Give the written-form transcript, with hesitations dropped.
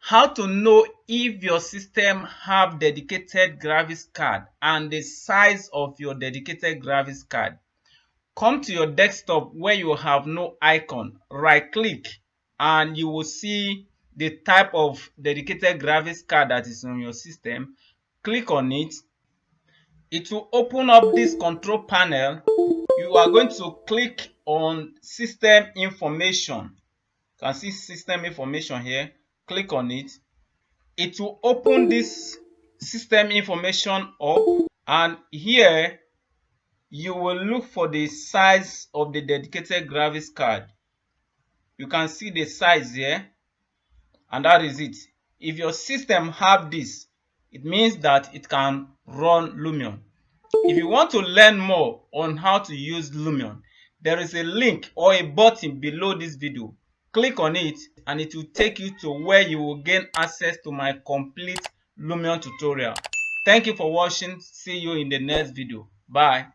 How to know if your system have dedicated graphics card and the size of your dedicated graphics card. Come to your desktop where you have no icon, right click, and you will see the type of dedicated graphics card that is on your system. Click on it. It will open up this control panel. You are going to click on system information. You can see system information here. Click on it. It will open this system information up, and here you will look for the size of the dedicated graphics card. You can see the size here, and that is it. If your system have this, it means that it can run Lumion. If you want to learn more on how to use Lumion, there is a link or a button below this video. Click on it and it will take you to where you will gain access to my complete Lumion tutorial. Thank you for watching. See you in the next video. Bye.